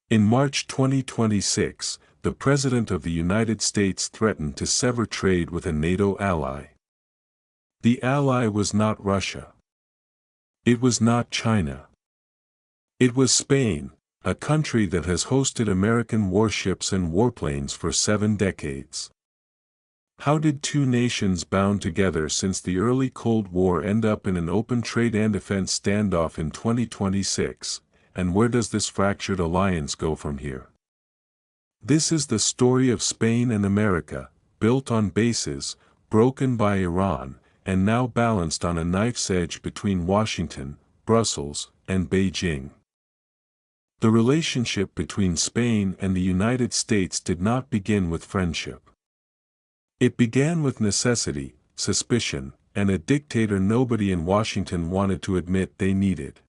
In March 2026, the President of the United States threatened to sever trade with a NATO ally. The ally was not Russia. It was not China. It was Spain, a country that has hosted American warships and warplanes for 7 decades. How did two nations bound together since the early Cold War end up in an open trade and defense standoff in 2026, and where does this fractured alliance go from here? This is the story of Spain and America, built on bases, broken by Iran, and now balanced on a knife's edge between Washington, Brussels, and Beijing. The relationship between Spain and the United States did not begin with friendship. It began with necessity, suspicion, and a dictator nobody in Washington wanted to admit they needed.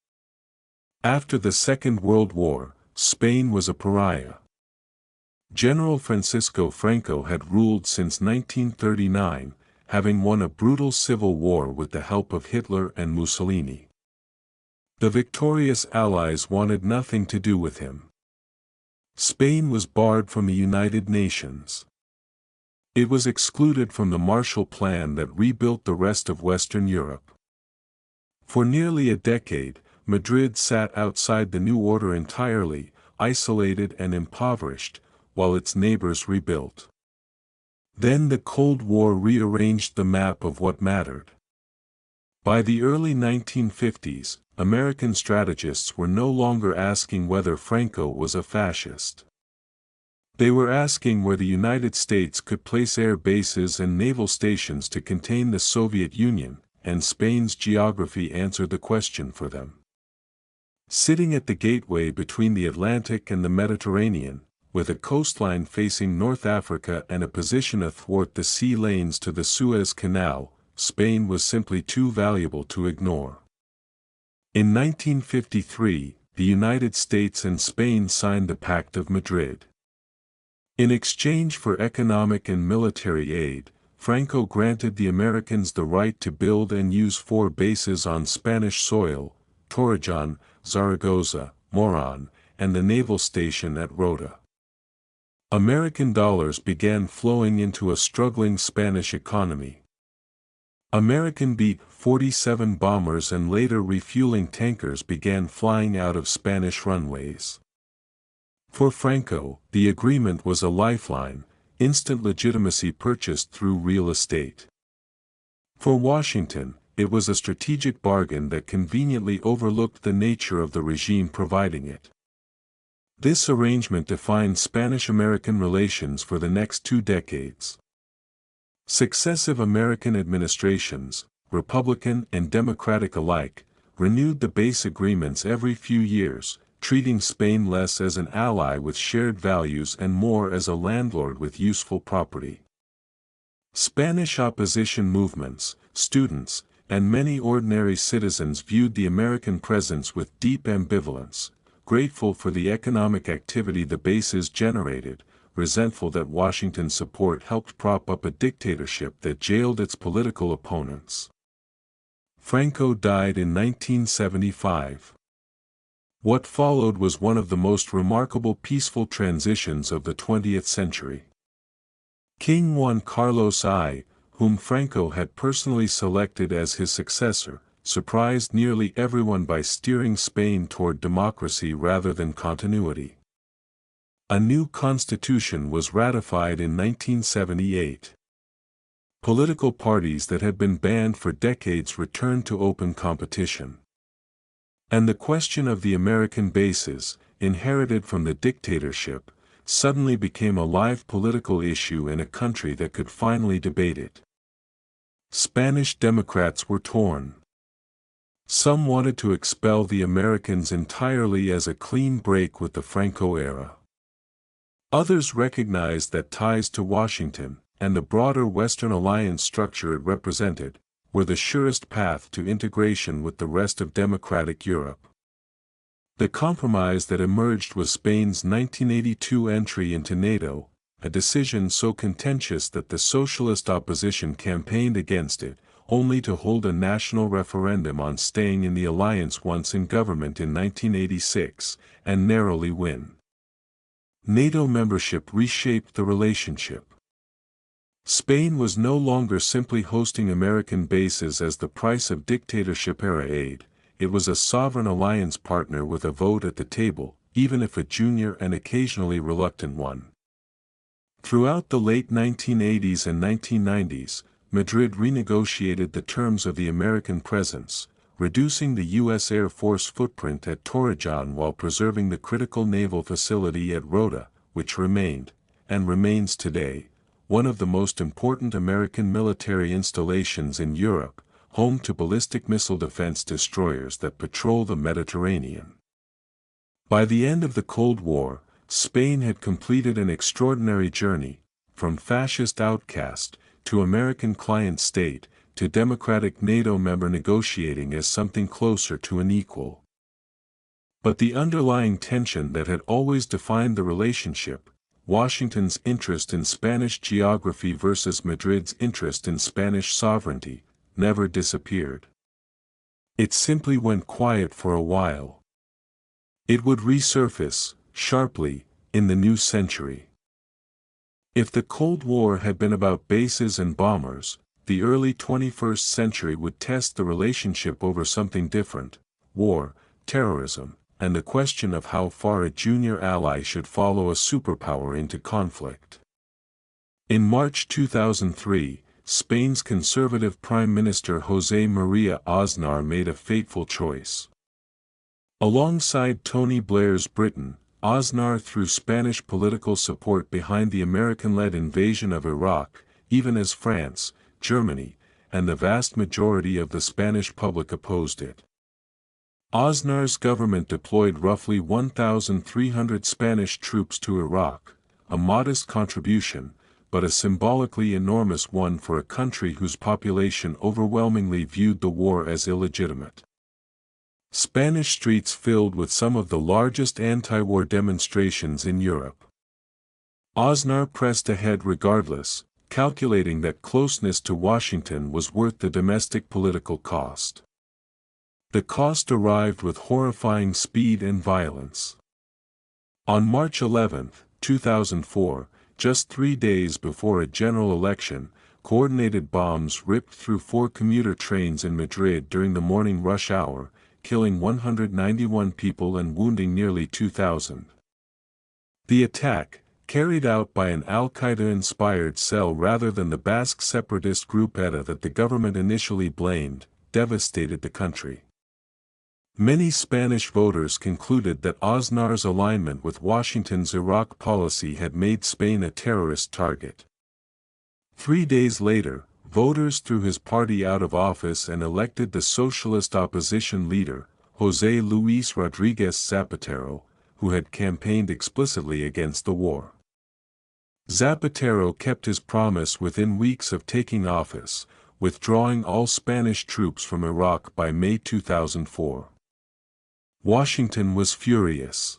After the Second World War, Spain was a pariah. General Francisco Franco had ruled since 1939, having won a brutal civil war with the help of Hitler and Mussolini. The victorious Allies wanted nothing to do with him. Spain was barred from the United Nations. It was excluded from the Marshall Plan that rebuilt the rest of Western Europe. For nearly a decade, Madrid sat outside the new order entirely, isolated and impoverished, while its neighbors rebuilt. Then the Cold War rearranged the map of what mattered. By the early 1950s, American strategists were no longer asking whether Franco was a fascist. They were asking where the United States could place air bases and naval stations to contain the Soviet Union, and Spain's geography answered the question for them. Sitting at the gateway between the Atlantic and the Mediterranean, with a coastline facing North Africa and a position athwart the sea lanes to the Suez Canal, Spain was simply too valuable to ignore. In 1953, the United States and Spain signed the Pact of Madrid. In exchange for economic and military aid, Franco granted the Americans the right to build and use 4 bases on Spanish soil: Torrejon, Zaragoza, Moron, and the naval station at Rota. American dollars began flowing into a struggling Spanish economy. American B-47 bombers and later refueling tankers began flying out of Spanish runways. For Franco, the agreement was a lifeline, instant legitimacy purchased through real estate. For Washington, it was a strategic bargain that conveniently overlooked the nature of the regime providing it. This arrangement defined Spanish-American relations for the next 2 decades. Successive American administrations, Republican and Democratic alike, renewed the base agreements every few years, treating Spain less as an ally with shared values and more as a landlord with useful property. Spanish opposition movements, students, and many ordinary citizens viewed the American presence with deep ambivalence, grateful for the economic activity the bases generated, resentful that Washington's support helped prop up a dictatorship that jailed its political opponents. Franco died in 1975. What followed was one of the most remarkable peaceful transitions of the 20th century. King Juan Carlos I, whom Franco had personally selected as his successor, surprised nearly everyone by steering Spain toward democracy rather than continuity. A new constitution was ratified in 1978. Political parties that had been banned for decades returned to open competition. And the question of the American bases, inherited from the dictatorship, suddenly became a live political issue in a country that could finally debate it. Spanish Democrats were torn. Some wanted to expel the Americans entirely as a clean break with the Franco era. Others recognized that ties to Washington, and the broader Western alliance structure it represented, were the surest path to integration with the rest of democratic Europe. The compromise that emerged was Spain's 1982 entry into NATO, a decision so contentious that the socialist opposition campaigned against it, only to hold a national referendum on staying in the alliance once in government in 1986, and narrowly win. NATO membership reshaped the relationship. Spain was no longer simply hosting American bases as the price of dictatorship-era aid, it was a sovereign alliance partner with a vote at the table, even if a junior and occasionally reluctant one. Throughout the late 1980s and 1990s, Madrid renegotiated the terms of the American presence, reducing the U.S. Air Force footprint at Torrejon while preserving the critical naval facility at Rota, which remained, and remains today, one of the most important American military installations in Europe, home to ballistic missile defense destroyers that patrol the Mediterranean. By the end of the Cold War, Spain had completed an extraordinary journey, from fascist outcast, to American client state, to democratic NATO member negotiating as something closer to an equal. But the underlying tension that had always defined the relationship, Washington's interest in Spanish geography versus Madrid's interest in Spanish sovereignty, never disappeared. It simply went quiet for a while. It would resurface, sharply, in the new century. If the Cold War had been about bases and bombers, the early 21st century would test the relationship over something different: war, terrorism, and the question of how far a junior ally should follow a superpower into conflict. In March 2003, Spain's conservative Prime Minister José María Aznar made a fateful choice. Alongside Tony Blair's Britain, Aznar threw Spanish political support behind the American-led invasion of Iraq, even as France, Germany, and the vast majority of the Spanish public opposed it. Aznar's government deployed roughly 1,300 Spanish troops to Iraq, a modest contribution, but a symbolically enormous one for a country whose population overwhelmingly viewed the war as illegitimate. Spanish streets filled with some of the largest anti-war demonstrations in Europe. Aznar pressed ahead regardless, calculating that closeness to Washington was worth the domestic political cost. The cost arrived with horrifying speed and violence. On March 11, 2004, just 3 days before a general election, coordinated bombs ripped through 4 commuter trains in Madrid during the morning rush hour, killing 191 people and wounding nearly 2,000. The attack, carried out by an al-Qaeda-inspired cell rather than the Basque separatist group ETA that the government initially blamed, devastated the country. Many Spanish voters concluded that Aznar's alignment with Washington's Iraq policy had made Spain a terrorist target. 3 days later, voters threw his party out of office and elected the socialist opposition leader, José Luis Rodríguez Zapatero, who had campaigned explicitly against the war. Zapatero kept his promise within weeks of taking office, withdrawing all Spanish troops from Iraq by May 2004. Washington was furious.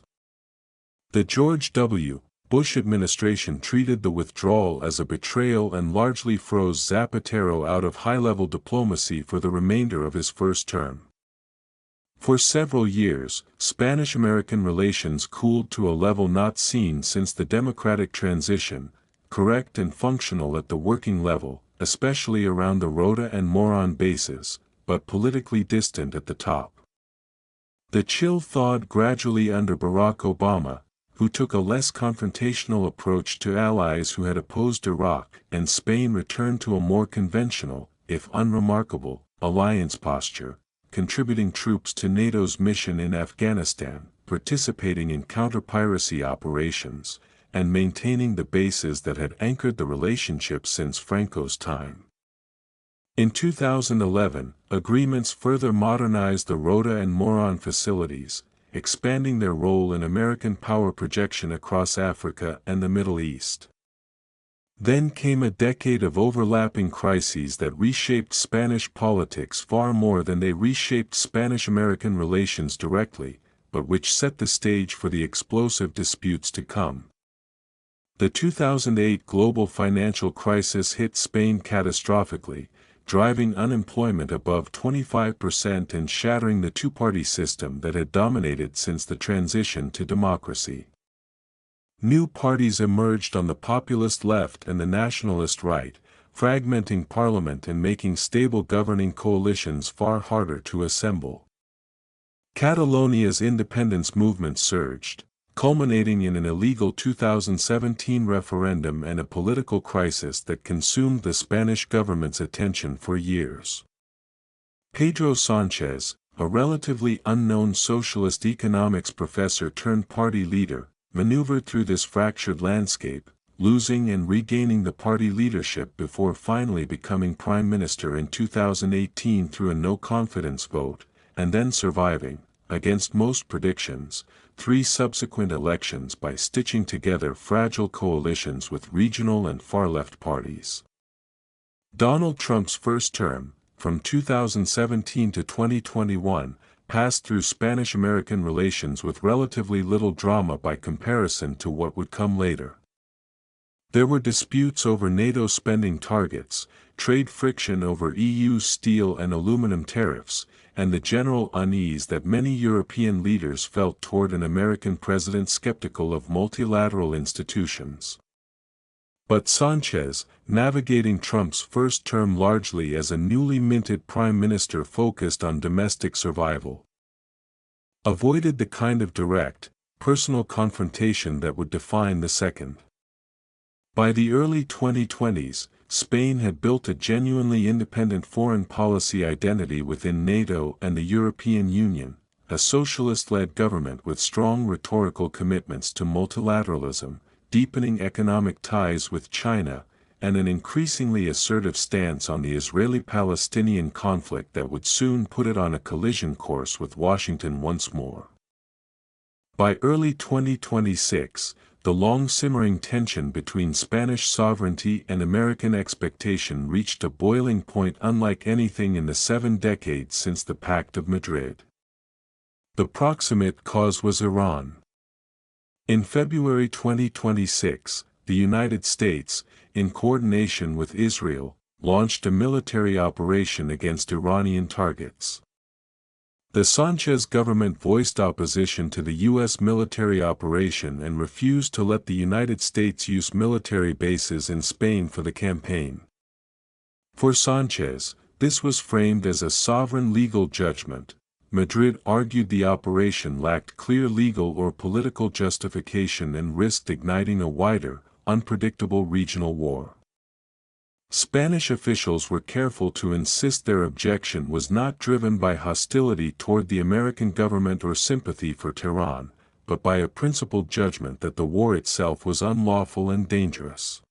The George W. Bush administration treated the withdrawal as a betrayal and largely froze Zapatero out of high-level diplomacy for the remainder of his first term. For several years, Spanish-American relations cooled to a level not seen since the democratic transition, correct and functional at the working level, especially around the Rota and Moron bases, but politically distant at the top. The chill thawed gradually under Barack Obama, who took a less confrontational approach to allies who had opposed Iraq, and Spain returned to a more conventional, if unremarkable, alliance posture, contributing troops to NATO's mission in Afghanistan, participating in counter-piracy operations, and maintaining the bases that had anchored the relationship since Franco's time. In 2011, agreements further modernized the Rota and Moron facilities, expanding their role in American power projection across Africa and the Middle East. Then came a decade of overlapping crises that reshaped Spanish politics far more than they reshaped Spanish-American relations directly, but which set the stage for the explosive disputes to come. The 2008 global financial crisis hit Spain catastrophically, driving unemployment above 25% and shattering the two-party system that had dominated since the transition to democracy. New parties emerged on the populist left and the nationalist right, fragmenting parliament and making stable governing coalitions far harder to assemble. Catalonia's independence movement surged, culminating in an illegal 2017 referendum and a political crisis that consumed the Spanish government's attention for years. Pedro Sánchez, a relatively unknown socialist economics professor turned party leader, maneuvered through this fractured landscape, losing and regaining the party leadership before finally becoming prime minister in 2018 through a no-confidence vote, and then surviving, against most predictions, 3 subsequent elections by stitching together fragile coalitions with regional and far-left parties. Donald Trump's first term, from 2017 to 2021, passed through Spanish-American relations with relatively little drama by comparison to what would come later. There were disputes over NATO spending targets, trade friction over EU steel and aluminum tariffs, and the general unease that many European leaders felt toward an American president skeptical of multilateral institutions. But Sanchez, navigating Trump's first term largely as a newly minted prime minister focused on domestic survival, avoided the kind of direct, personal confrontation that would define the second. By the early 2020s, Spain had built a genuinely independent foreign policy identity within NATO and the European Union, a socialist-led government with strong rhetorical commitments to multilateralism, deepening economic ties with China, and an increasingly assertive stance on the Israeli-Palestinian conflict that would soon put it on a collision course with Washington once more. By early 2026, the long-simmering tension between Spanish sovereignty and American expectation reached a boiling point unlike anything in the 7 decades since the Pact of Madrid. The proximate cause was Iran. In February 2026, the United States, in coordination with Israel, launched a military operation against Iranian targets. The Sanchez government voiced opposition to the U.S. military operation and refused to let the United States use military bases in Spain for the campaign. For Sanchez, this was framed as a sovereign legal judgment. Madrid argued the operation lacked clear legal or political justification and risked igniting a wider, unpredictable regional war. Spanish officials were careful to insist their objection was not driven by hostility toward the American government or sympathy for Tehran, but by a principled judgment that the war itself was unlawful and dangerous.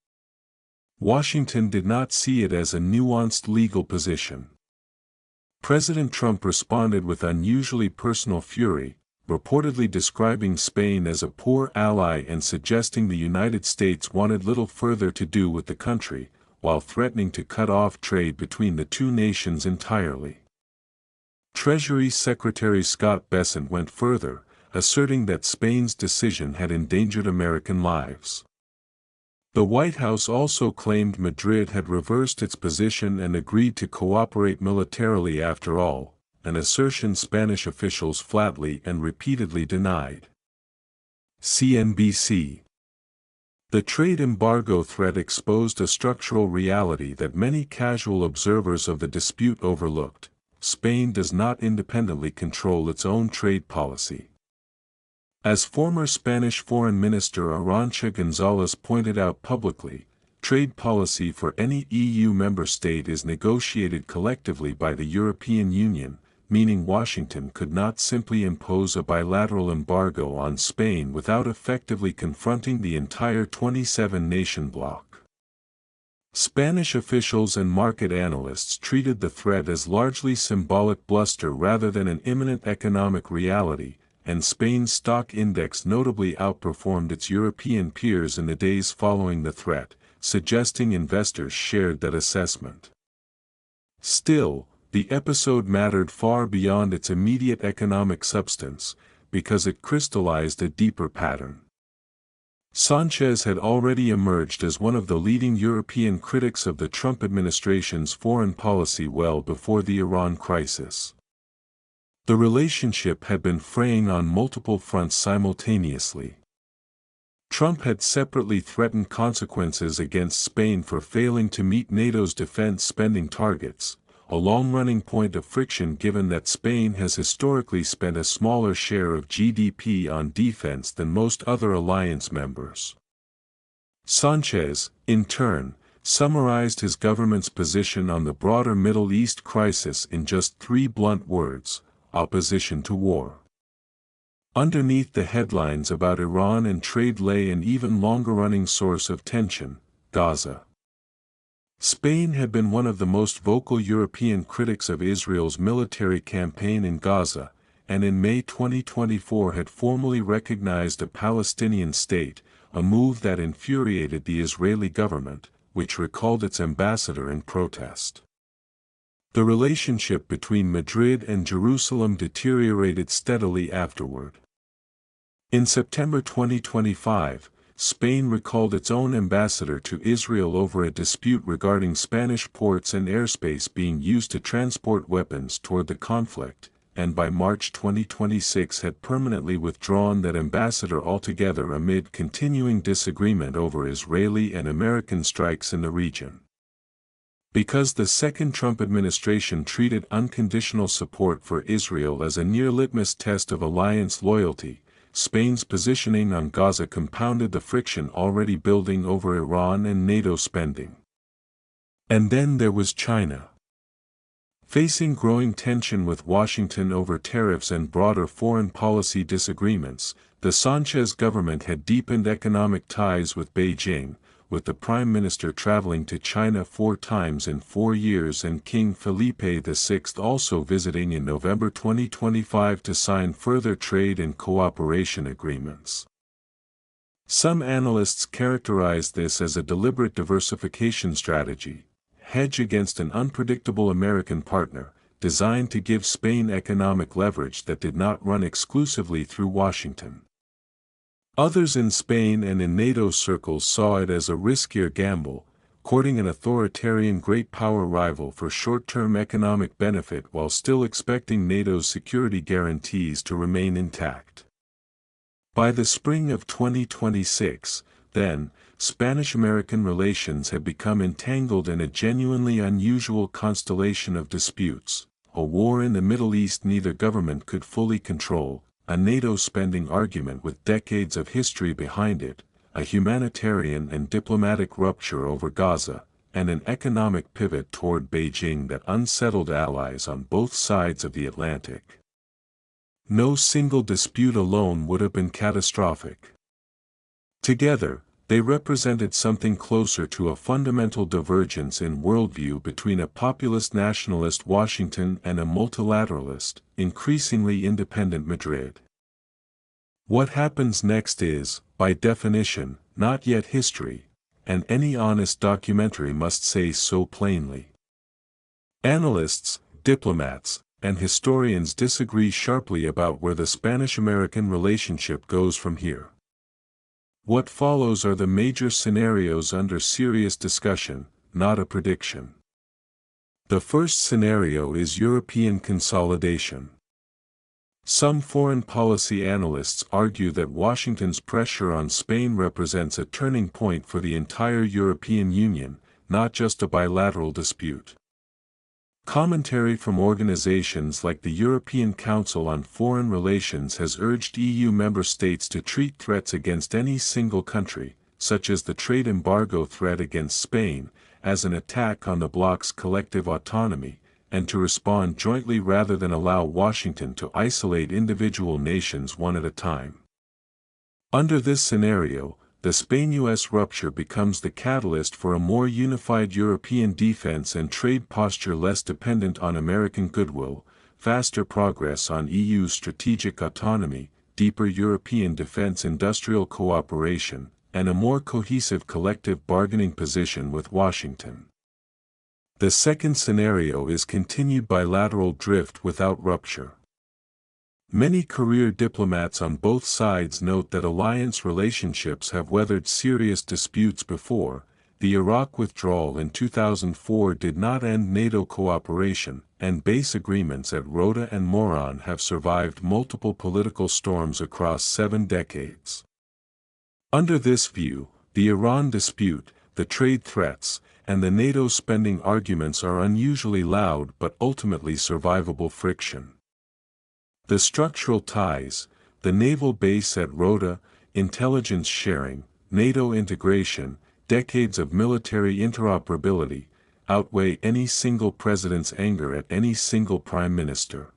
Washington did not see it as a nuanced legal position. President Trump responded with unusually personal fury, reportedly describing Spain as a poor ally and suggesting the United States wanted little further to do with the country, while threatening to cut off trade between the two nations entirely. Treasury Secretary Scott Bessent went further, asserting that Spain's decision had endangered American lives. The White House also claimed Madrid had reversed its position and agreed to cooperate militarily after all, an assertion Spanish officials flatly and repeatedly denied. CNBC. The trade embargo threat exposed a structural reality that many casual observers of the dispute overlooked: Spain does not independently control its own trade policy. As former Spanish Foreign Minister Arantxa González pointed out publicly, trade policy for any EU member state is negotiated collectively by the European Union, meaning Washington could not simply impose a bilateral embargo on Spain without effectively confronting the entire 27-nation bloc. Spanish officials and market analysts treated the threat as largely symbolic bluster rather than an imminent economic reality, and Spain's stock index notably outperformed its European peers in the days following the threat, suggesting investors shared that assessment. Still, the episode mattered far beyond its immediate economic substance, because it crystallized a deeper pattern. Sanchez had already emerged as one of the leading European critics of the Trump administration's foreign policy well before the Iran crisis. The relationship had been fraying on multiple fronts simultaneously. Trump had separately threatened consequences against Spain for failing to meet NATO's defense spending targets, a long-running point of friction given that Spain has historically spent a smaller share of GDP on defense than most other alliance members. Sanchez, in turn, summarized his government's position on the broader Middle East crisis in just 3 blunt words: opposition to war. Underneath the headlines about Iran and trade lay an even longer-running source of tension: Gaza. Spain had been one of the most vocal European critics of Israel's military campaign in Gaza, and in May 2024 had formally recognized a Palestinian state, a move that infuriated the Israeli government, which recalled its ambassador in protest. The relationship between Madrid and Jerusalem deteriorated steadily afterward. In September 2025, Spain recalled its own ambassador to Israel over a dispute regarding Spanish ports and airspace being used to transport weapons toward the conflict, and by March 2026 had permanently withdrawn that ambassador altogether amid continuing disagreement over Israeli and American strikes in the region. Because the second Trump administration treated unconditional support for Israel as a near litmus test of alliance loyalty, Spain's positioning on Gaza compounded the friction already building over Iran and NATO spending. And then there was China. Facing growing tension with Washington over tariffs and broader foreign policy disagreements, the Sanchez government had deepened economic ties with Beijing, with the Prime Minister traveling to China 4 times in 4 years and King Felipe VI also visiting in November 2025 to sign further trade and cooperation agreements. Some analysts characterize this as a deliberate diversification strategy, hedge against an unpredictable American partner, designed to give Spain economic leverage that did not run exclusively through Washington. Others in Spain and in NATO circles saw it as a riskier gamble, courting an authoritarian great power rival for short-term economic benefit while still expecting NATO's security guarantees to remain intact. By the spring of 2026, then, Spanish-American relations had become entangled in a genuinely unusual constellation of disputes: a war in the Middle East neither government could fully control, a NATO spending argument with decades of history behind it, a humanitarian and diplomatic rupture over Gaza, and an economic pivot toward Beijing that unsettled allies on both sides of the Atlantic. No single dispute alone would have been catastrophic. Together, they represented something closer to a fundamental divergence in worldview between a populist nationalist Washington and a multilateralist, increasingly independent Madrid. What happens next is, by definition, not yet history, and any honest documentary must say so plainly. Analysts, diplomats, and historians disagree sharply about where the Spanish-American relationship goes from here. What follows are the major scenarios under serious discussion, not a prediction. The first scenario is European consolidation. Some foreign policy analysts argue that Washington's pressure on Spain represents a turning point for the entire European Union, not just a bilateral dispute. Commentary from organizations like the European Council on Foreign Relations has urged EU member states to treat threats against any single country, such as the trade embargo threat against Spain, as an attack on the bloc's collective autonomy, and to respond jointly rather than allow Washington to isolate individual nations one at a time. Under this scenario, the Spain-US rupture becomes the catalyst for a more unified European defense and trade posture less dependent on American goodwill, faster progress on EU strategic autonomy, deeper European defense industrial cooperation, and a more cohesive collective bargaining position with Washington. The second scenario is continued bilateral drift without rupture. Many career diplomats on both sides note that alliance relationships have weathered serious disputes before. The Iraq withdrawal in 2004 did not end NATO cooperation, and base agreements at Rota and Moron have survived multiple political storms across 7 decades. Under this view, the Iran dispute, the trade threats, and the NATO spending arguments are unusually loud but ultimately survivable friction. The structural ties, the naval base at Rota, intelligence sharing, NATO integration, decades of military interoperability, outweigh any single president's anger at any single prime minister.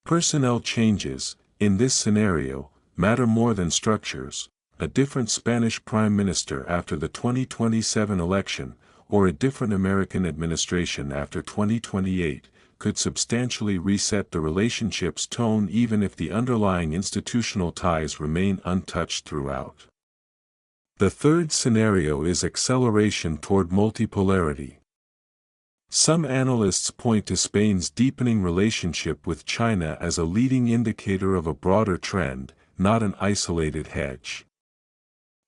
Personnel changes, in this scenario, matter more than structures. A different Spanish prime minister after the 2027 election, or a different American administration after 2028, could substantially reset the relationship's tone even if the underlying institutional ties remain untouched throughout. The third scenario is acceleration toward multipolarity. Some analysts point to Spain's deepening relationship with China as a leading indicator of a broader trend, not an isolated hedge.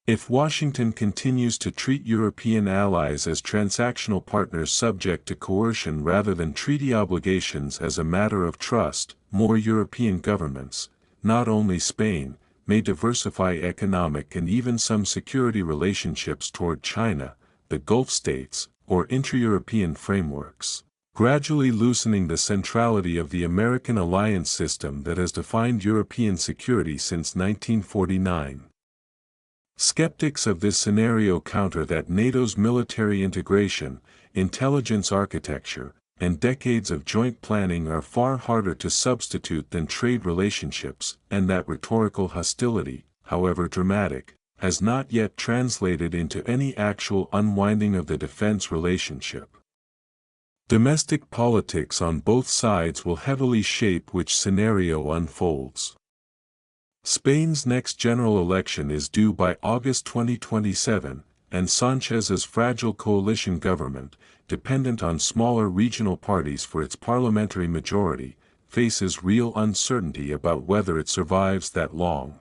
If Washington continues to treat European allies as transactional partners subject to coercion rather than treaty obligations as a matter of trust, more European governments, not only Spain, may diversify economic and even some security relationships toward China, the Gulf states, or intra-European frameworks, gradually loosening the centrality of the American alliance system that has defined European security since 1949. Skeptics of this scenario counter that NATO's military integration, intelligence architecture, and decades of joint planning are far harder to substitute than trade relationships, and that rhetorical hostility, however dramatic, has not yet translated into any actual unwinding of the defense relationship. Domestic politics on both sides will heavily shape which scenario unfolds. Spain's next general election is due by August 2027, and Sanchez's fragile coalition government, dependent on smaller regional parties for its parliamentary majority, faces real uncertainty about whether it survives that long.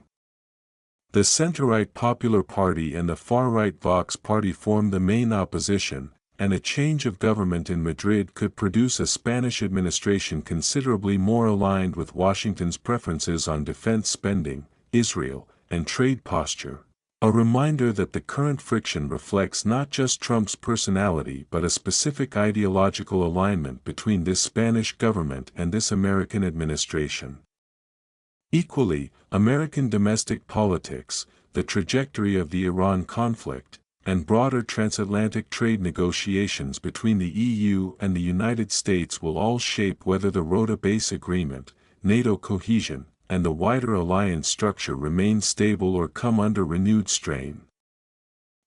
The center-right Popular Party and the far-right Vox Party form the main opposition, and a change of government in Madrid could produce a Spanish administration considerably more aligned with Washington's preferences on defense spending, Israel, and trade posture. A reminder that the current friction reflects not just Trump's personality but a specific ideological alignment between this Spanish government and this American administration. Equally, American domestic politics, the trajectory of the Iran conflict, and broader transatlantic trade negotiations between the EU and the United States will all shape whether the Rota base agreement, NATO cohesion, and the wider alliance structure remain stable or come under renewed strain.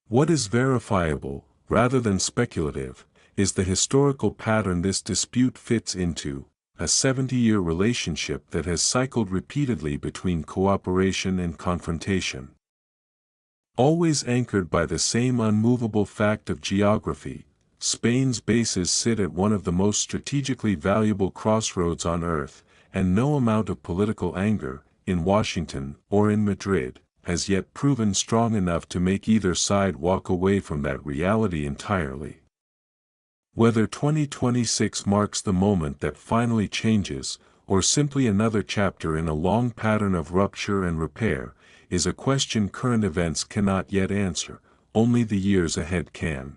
What is verifiable, rather than speculative, is the historical pattern this dispute fits into, a 70-year relationship that has cycled repeatedly between cooperation and confrontation. Always anchored by the same unmovable fact of geography, Spain's bases sit at one of the most strategically valuable crossroads on Earth, and no amount of political anger, in Washington or in Madrid, has yet proven strong enough to make either side walk away from that reality entirely. Whether 2026 marks the moment that finally changes, or simply another chapter in a long pattern of rupture and repair, is a question current events cannot yet answer, only the years ahead can.